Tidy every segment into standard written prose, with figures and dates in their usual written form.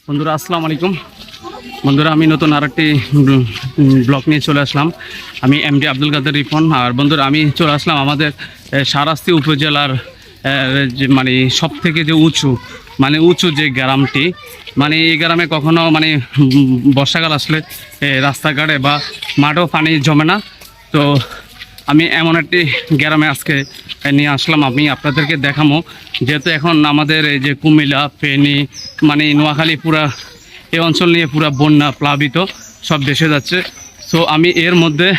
বন্ধুরা আসসালামু আলাইকুম। বন্ধুরা আমি নতুন আরেকটি ব্লগ নিয়ে চলে আসলাম। আমি এমডি আব্দুল কাদের রিপন। আর বন্ধুরা আমি চলে আসলাম আমাদের শাহরাস্তি উপজেলার যে মানে সব থেকে যে উঁচু যে গ্রামটি, মানে এই গ্রামে কখনো মানে বর্ষাকাল আসলে রাস্তাঘাটে বা মাঠেও পানি জমে না। তো আমি এমন একটি গ্রামে আজকে নিয়ে আসলাম, আমি আপনাদেরকে দেখাবো। যেহেতু এখন আমাদের এই যে কুমিল্লা, ফেনী, মানে নোয়াখালী পুরা এই অঞ্চল নিয়ে পুরা বন্যা প্লাবিত, সব দেশে যাচ্ছে। সো আমি এর মধ্যে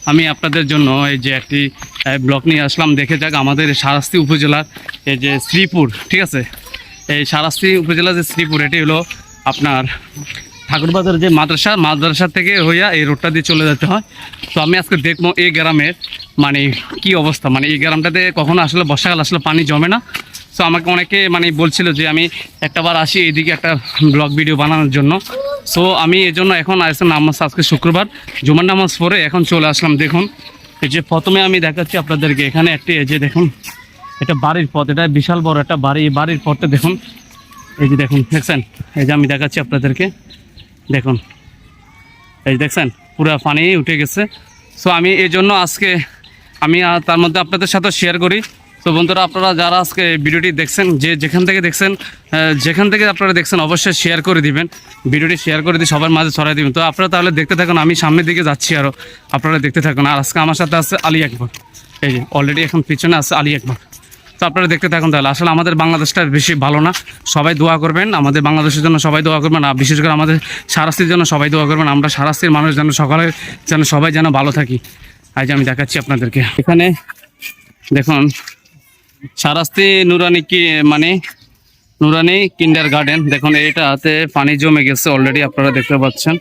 আমি আপনাদের জন্য এই যে একটি ব্লগ নিয়ে আসলাম। দেখে যাক আমাদের শাহরাস্তি উপজেলার এই যে শ্রীপুর, ঠিক আছে, এই শাহরাস্তি উপজেলার যে শ্রীপুর, এটি হলো আপনার ঠাকুরবাজার যে মাদ্রাসা থেকে হইয়া এই রোডটা দিয়ে চলে যেতে হয়। তো আমি আজকে দেখবো এই গ্রামের মানে কি অবস্থা, মানে এই গ্রামটাতে কখনো আসলে বর্ষাকাল আসলে পানি জমে না। সো আমাকে অনেকে মানে বলছিল যে আমি একটাবার আসি এইদিকে একটা ব্লগ ভিডিও বানানোর জন্য। সো আমি এই জন্য এখন আসলাম, নামাজ আজকে শুক্রবার, জুমার নামাজ পড়ে এখন চলে আসলাম। দেখুন এই যে প্রথমে আমি দেখাচ্ছি আপনাদেরকে, এখানে একটি এই যে দেখুন এটা বাড়ির পথ, এটা বিশাল বড় একটা বাড়ি। এই বাড়ির পথে দেখুন, এই যে দেখুন, দেখছেন, এই যে আমি দেখাচ্ছি আপনাদেরকে, দেখুন এই দেখছেন পুরো পানি উঠে গেছে। সো আমি এই জন্য আজকে আমি তার মধ্যে আপনাদের সাথে শেয়ার করি। তো বন্ধুরা আপনারা যারা আজকে ভিডিওটি দেখছেন, যেখান থেকে আপনারা দেখছেন, অবশ্যই শেয়ার করে দিবেন, ভিডিওটি শেয়ার করে দিয়ে সবার মাঝে ছড়াই দিবেন। তো আপনারা তাহলে দেখতে থাকুন, আমি সামনের দিকে যাচ্ছি আরও, আপনারা দেখতে থাকুন। আর আজকে আমার সাথে আছে আলী আকবর, এই যে অলরেডি এখন পিছনে আছে আলী আকবর। তো আপনারা দেখতে থাকুন। তাহলে আসলে আমাদের বাংলাদেশটা বেশি ভালো না, সবাই দোয়া করবেন, আমাদের বাংলাদেশের জন্য সবাই দোয়া করবেন, আর বিশেষ করে আমাদের শাহরাস্তির জন্য সবাই দোয়া করবেন। আমরা শাহরাস্তির মানুষ যেন সবাই যেন ভালো থাকি। আজ আমি দেখাচ্ছি আপনাদেরকে, এখানে দেখুন শাহরাস্তি নুরানি কিন্ডার গার্ডেন। দেখুন এটাতে পানি জমে গেছে অলরেডি, আপনারা দেখতে পাচ্ছেন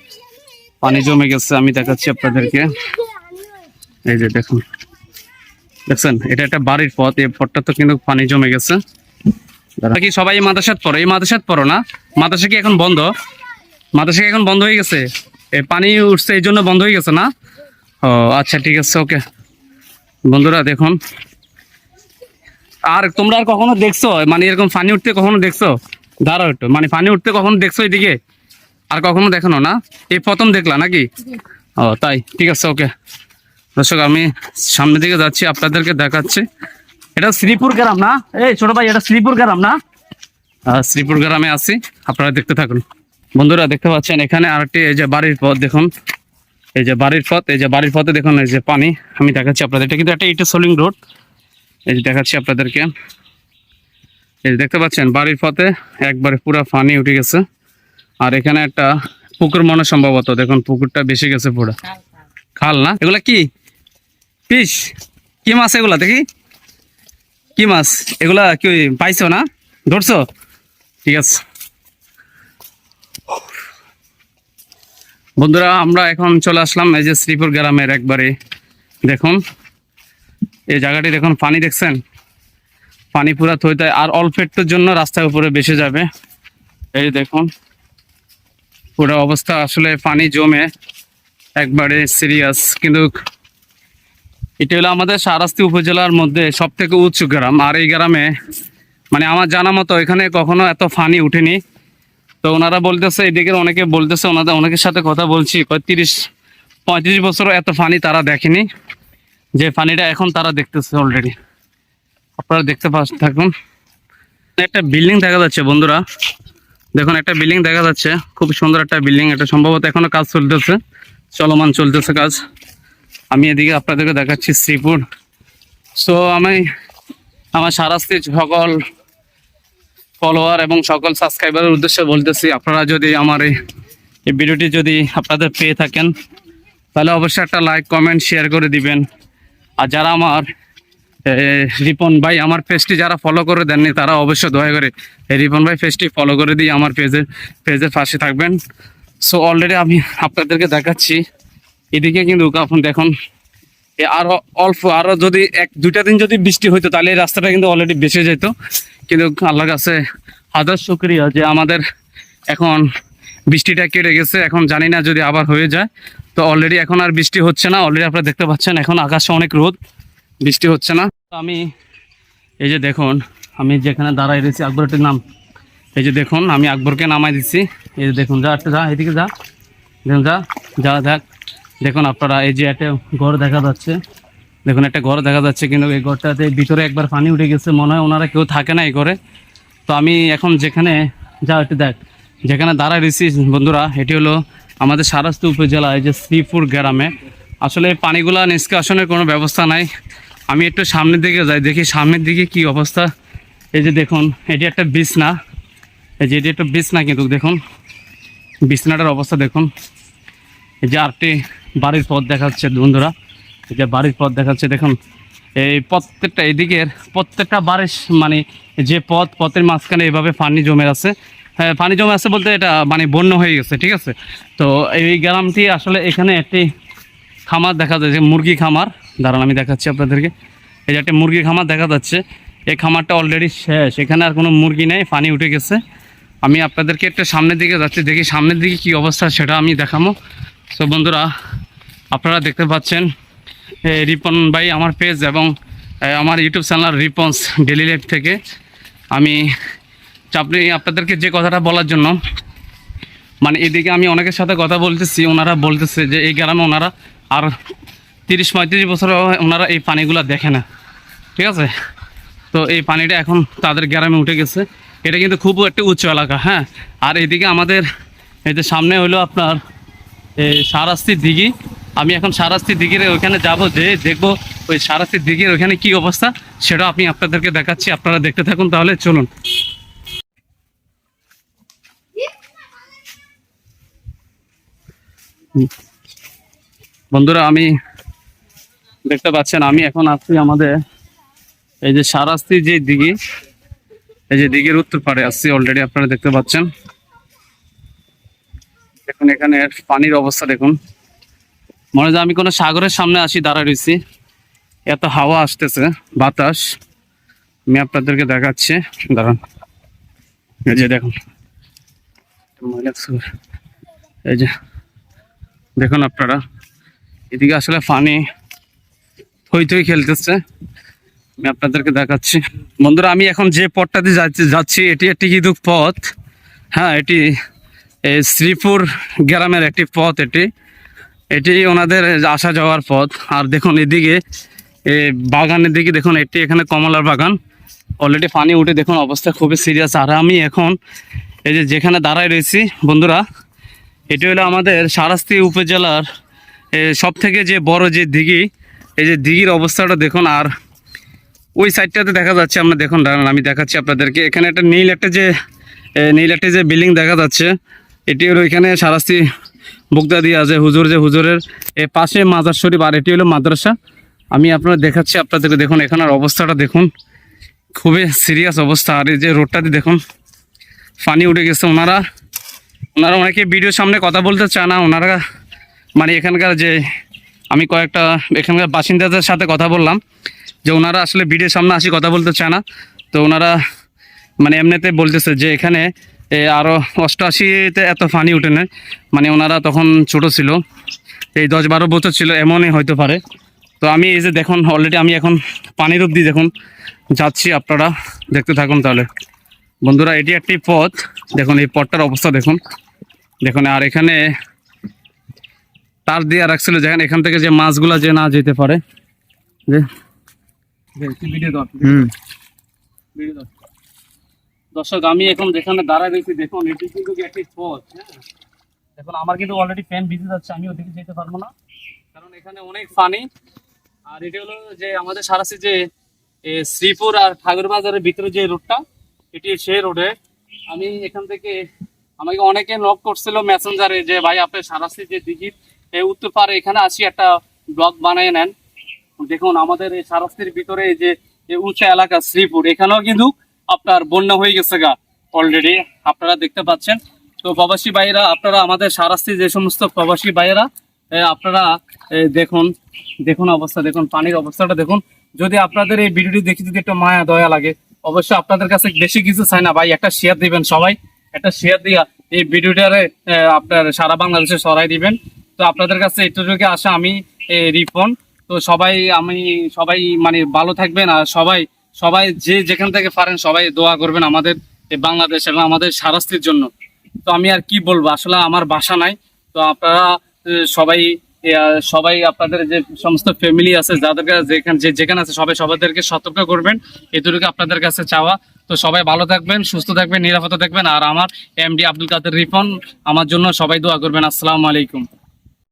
পানি জমে গেছে। আমি দেখাচ্ছি আপনাদেরকে, এই যে দেখুন, দেখছেন এটা একটা বাড়ির পথ, এই পথটা তো কিন্তু পানি জমে গেছে। কি সবাই এই মাদ্রাসাত পড়ো না? মাদ্রাসা কি এখন বন্ধ? মাদ্রাসা কি এখন বন্ধ হয়ে গেছে? এই পানি উঠছে এই জন্য বন্ধ হয়ে গেছে না? ও আচ্ছা, ঠিক আছে, ওকে। বন্ধুরা দেখুন, আর তোমরা আর কখনো দেখছো মানে এরকম পানি উঠতে কখনো দেখছো? দাঁড়াও একটু, মানে পানি উঠতে কখনো দেখছো এদিকে? আর কখনো দেখানো না, এই প্রথম দেখলা নাকি? ও তাই, ঠিক আছে, ওকে। দর্শক আমি সামনের দিকে যাচ্ছি, আপনাদেরকে দেখাচ্ছি। এটা শ্রীপুর গ্রাম না? এই ছোট ভাই, এটা শ্রীপুর গ্রাম না? শ্রীপুর গ্রামে আছি, আপনারা দেখতে থাকুন। বন্ধুরা দেখতে পাচ্ছেন এখানে আরেকটি এই যে বাড়ির পথ, দেখুন এই যে বাড়ির পথে দেখুন এই যে পানি। আমি দেখাচ্ছি আপনাদের, এটা কিন্তু একটা ইটা সোলিং রোড, এই যে দেখাচ্ছি আপনাদেরকে। এই যে দেখতে পাচ্ছেন বাড়ির পথে একবারে পুরো পানি উঠে গেছে। আর এখানে একটা পুকুর মনে সম্ভবত, দেখুন পুকুরটা বেশি গেছে পুরো। খাল না? এগুলা কি ফিশ? কি মাছ এগুলা? দেখি কি মাছ এগুলা, কি পাইছো না? ধরছো? ঠিক আছে বন্ধুরা, আমরা এখন চলে আসলাম এই যে শ্রীপুর গ্রামের একবারে। দেখুন এই জায়গাটি দেখুন, পানি দেখছেন, পানি পুরা থইতে, আর অল্প একটুর জন্য রাস্তার উপরে বেসে যাবে। এই দেখুন পুরো অবস্থা, আসলে পানি জমে একবারে সিরিয়াস। কিন্তু এটা হলো আমাদের শাহরাস্তি উপজেলার মধ্যে সব থেকে উঁচু গ্রাম। আর এই গ্রামে মানে আমার জানা মতো এখানে কখনো এত পানি উঠেনি। তো ওনারা বলতেছে, এদিকে অনেকে বলতেছে, অনেকের সাথে কথা বলছি, 35 বছরও এত পানি তারা দেখেনি, যে পানিটা এখন তারা দেখতেছে অলরেডি। আপনারা দেখতে থাকুন। একটা বিল্ডিং দেখা যাচ্ছে বন্ধুরা, দেখুন একটা বিল্ডিং দেখা যাচ্ছে, খুব সুন্দর একটা বিল্ডিং। এটা সম্ভবত এখনো কাজ চলমান চলতেছে কাজ। আমি এদিকে আপনাদেরকে দেখাচ্ছি শ্রীপুর। সো আমি আমার শাহরাস্তির সকল ফলোয়ার এবং সকল সাবস্ক্রাইবারের উদ্দেশ্যে বলতেছি, আপনারা যদি আমার এই ভিডিওটি যদি আপনাদের পেয়ে থাকেন, তাহলে অবশ্যই একটা লাইক, কমেন্ট, শেয়ার করে দিবেন। আর যারা আমার রিপন ভাই আমার পেজটি যারা ফলো করে দেননি, তারা অবশ্যই দয়া করে এই রিপন ভাই পেজটি ফলো করে দিয়ে আমার পেজের পাশে থাকবেন। সো অলরেডি আমি আপনাদেরকে দেখাচ্ছি, এদিকে কিন্তু এখন দেখুন আরো যদি 1-2টা দিন যদি বৃষ্টি হইতো, তাহলে এই রাস্তাটা কিন্তু অলরেডি বেঁচে যেত। কিন্তু আল্লাহর কাছে হাজার শুকরিয়া যে আমাদের এখন বৃষ্টিটা কেটে গেছে। এখন জানি না যদি আবার হয়ে যায়। তো অলরেডি এখন আর বৃষ্টি হচ্ছে না, অলরেডি আপনারা দেখতে পাচ্ছেন এখন আকাশে অনেক রোদ, বৃষ্টি হচ্ছে না। আমি এই যে দেখুন, আমি যেখানে দাঁড়াই রয়েছি, আকবরটির নাম এই যে দেখুন আমি আকবরকে নামাই দিচ্ছি। এই যে দেখুন, যা একটা যা এদিকে যা, দেখুন যা যা দেখ। দেখুন আপনারা এই যে একটা ঘর দেখা যাচ্ছে, দেখুন একটা ঘর দেখা যাচ্ছে, কিন্তু এই ঘরটাতে ভিতরে একবার পানি উঠে গেছে, মনে হয় ওনারা কেউ থাকে না এই ঘরে। তো আমি এখন যেখানে যা একটু দেখ, যেখানে দাঁড়ায় রয়েছি বন্ধুরা, এটি হলো আমাদের সারাস্তি উপজেলা এই যে শ্রীপুর গ্রামে। আসলে এই পানিগুলা নিষ্কাশনের কোনো ব্যবস্থা নাই। আমি একটু সামনের দিকে যাই, দেখি সামনের দিকে কি অবস্থা। এই যে দেখুন এটি একটা বিছনা, এই যে এটি একটা বিছনা, কিন্তু দেখুন বিছনাটার অবস্থা দেখুন। এই যে আরেকটি বাড়ির পথ দেখাচ্ছে বন্ধুরা, এই যে বাড়ির পথ দেখাচ্ছে দেখুন। এই প্রত্যেকটা এদিকের প্রত্যেকটা বাড়ির মানে যে পথের মাঝখানে এভাবে পানি জমে আছে। হ্যাঁ, পানি জমে আছে বলতে এটা মানে বন্যা হয়ে গেছে, ঠিক আছে। তো এই গ্রামটি আসলে এখানে একটি খামার দেখা যাচ্ছে, মুরগি খামার। দাঁড়ান আমি দেখাচ্ছি আপনাদেরকে। এই যে একটা মুরগি খামার দেখা যাচ্ছে, এই খামারটা অলরেডি শেষ, এখানে আর কোনো মুরগি নেই, পানি উঠে গেছে। আমি আপনাদেরকে একটা সামনের দিকে যাচ্ছি, দেখি সামনের দিকে কি অবস্থা সেটা আমি দেখাবো। তো বন্ধুরা আপনারা দেখতে পাচ্ছেন রিপন ভাই আমার পেজ এবং আমার YouTube channel Ripon's daily life থেকে আমি আপনাদেরকে যে কথাটা বলার জন্য, মানে এদিকে আমি অনেকের সাথে কথা বলতেছি, ওনারা বলতেছে যে এই গ্রামে ওনারা আর 30-35 বছর ওনারা এই পানিগুলো দেখে না, ঠিক আছে। তো এই পানিটা এখন তাদের গ্রামে উঠে গেছে। এটা কিন্তু খুব একটা উঁচু এলাকা, হ্যাঁ। আর এদিকে আমাদের এই যে সামনে হলো আপনার এই সারাস্তি দিঘি। আমি এখন সারাস্তি দিঘির ওইখানে যাব, যে দেখবো ওই সারাস্তি দিঘির ওইখানে কি অবস্থা সেটা আমি আপনাদেরকে দেখাচ্ছি। আপনারা দেখতে থাকুন, তাহলে চলুন। বন্ধুরা আমি দেখতে পাচ্ছেন আমি এখন আছি আমাদের এই যে সারাস্তি যে দিঘি, এই যে দিঘির উত্তর পাড়ে আসছি অলরেডি, আপনারা দেখতে পাচ্ছেন। দেখুন এখানে পানির অবস্থা দেখুন, মনে হয় আমি কোনো সাগরের সামনে আসি দাঁড়ায় রয়েছি, এত হাওয়া আসতেছে, বাতাস। আমি আপনাদেরকে দেখাচ্ছি, দাঁড়ান। এই যে দেখুন, এই যে দেখুন আপনারা, এদিকে আসলে পানি থই থই খেলতেছে। আমি আপনাদেরকে দেখাচ্ছি বন্ধুরা, আমি এখন যে পথটাতে যাচ্ছি এটি একটি কিন্তু পথ, হ্যাঁ। এটি শ্রীপুর গ্রামের একটি পথ, এটি ওনাদের আসা যাওয়ার পথ। আর দেখুন এদিকে বাগানের দিকে দেখুন, এটি এখানে কমলার বাগান, অলরেডি পানি উঠে দেখুন অবস্থা খুবই সিরিয়াস। আর আমি এখন এই যে যেখানে দাঁড়ায় রয়েছি বন্ধুরা, এটি হলো আমাদের সারাস্তি উপজেলার সব থেকে যে বড় যে দিঘি, এই যে দিঘির অবস্থাটা দেখুন। আর ওই সাইডটাতে দেখা যাচ্ছে, আমরা দেখুন দাঁড়ান আমি দেখাচ্ছি আপনাদেরকে, এখানে একটা নীল একটা যে বিল্ডিং দেখা যাচ্ছে, এটি হলো এখানে সারাস্তি বুকদা দিয়ে আছে হুজুরের পাশে মাজার শরীফ, আর এটি হলো মাদ্রাসা। আমি আপনারা দেখাচ্ছি আপনাদেরকে, দেখুন এখানের অবস্থাটা দেখুন, খুবই সিরিয়াস অবস্থা। আর এই যে রোডটাতে দেখুন পানি উঠে গেছে। ওনারা অনেকে ভিডিওর সামনে কথা বলতে চায় না, ওনারা মানে এখানকার যে আমি কয়েকটা এখানকার বাসিন্দাদের সাথে কথা বললাম, যে ওনারা আসলে ভিডিওর সামনে আসি কথা বলতে চায় না। তো ওনারা মানে এমনিতে বলতেছে যে এখানে আরও 88-তে এত পানি উঠে নেয়, মানে ওনারা তখন ছোট ছিল, এই 10-12 বছর ছিল, এমনই হইতে পারে। তো আমি এই যে দেখুন অলরেডি আমি এখন পানির অবধি দেখুন যাচ্ছি, আপনারা দেখতে থাকুন তাহলে বন্ধুরা। এটি একটি পথ, দেখুন এই পথটার অবস্থা দেখুন। আর এখানে তার দিয়ে রাখছিল, যেখানে এখান থেকে যে মাছগুলা যে না যেতে পারে, যে দর্শক আমি এখন যেখানে দাঁড়ায় রয়েছি দেখুন, এটি কিন্তু একটি পথ, হ্যাঁ। দেখুন আমার কিন্তু অলরেডি ফ্যান ভিজে যাচ্ছে, আমি ওদিকে যেতে পারবো না, কারণ এখানে অনেক পানি। আর এটি হলো যে আমাদের সারাসি যে শ্রীপুর আর ঠাকুরবাজারের ভিতরে যে রোডটা, এটি সেই রোডে। আমি এখান থেকে আমাকে অনেকে নক করছিল মেসেঞ্জারে, যে ভাই আপনি সারাসি যে দিঘির উত্তর পারে এখানে আসি একটা ব্লগ বানিয়ে নেন। দেখুন আমাদের এই সারাস্তির ভিতরে এই যে উঁচা এলাকা শ্রীপুর, এখানেও কিন্তু আপনার বন্যা হয়ে গেছে গা অলরেডি, আপনারা দেখতে পাচ্ছেন। তো প্রবাসী ভাইয়েরা, আপনারা আমাদের সারাস্তি যে সমস্ত প্রবাসী ভাইয়েরা আপনারা দেখুন অবস্থা, দেখুন পানির অবস্থাটা দেখুন। যদি আপনাদের এই ভিডিওটি দেখে যদি একটা মায়া দয়া লাগে, অবশ্যই আপনাদের কাছে বেশি কিছু চাই না ভাই, একটা শেয়ার দিবেন, সবাই একটা শেয়ার দিয়া এই ভিডিওটারে আপনার সারা বাংলাদেশে ছড়াই দিবেন। তো আপনাদের কাছে এটুকুকে আসা আমি রিপন। তো সবাই মানে ভালো থাকবেন, আর সবাই যে যেখান থেকে পারেন সবাই দোয়া করবেন আমাদের এই বাংলাদেশ এবং আমাদের শাহরাস্তির জন্য। তো আমি আর কি বলবো, আসলে আমার ভাষা নাই। তো আপনারা সবাই আপনাদের যে সমস্ত ফ্যামিলি আছে, যাদের যেখানে আছে সবাইদেরকে সতর্ক করবেন, এটুকু আপনাদের কাছে চাওয়া। তো সবাই ভালো থাকবেন, সুস্থ থাকবেন, নিরাপদে থাকবেন। আর আমার এমডি আব্দুল কাদের রিপন আমার জন্য সবাই দোয়া করবেন। আসসালামু আলাইকুম।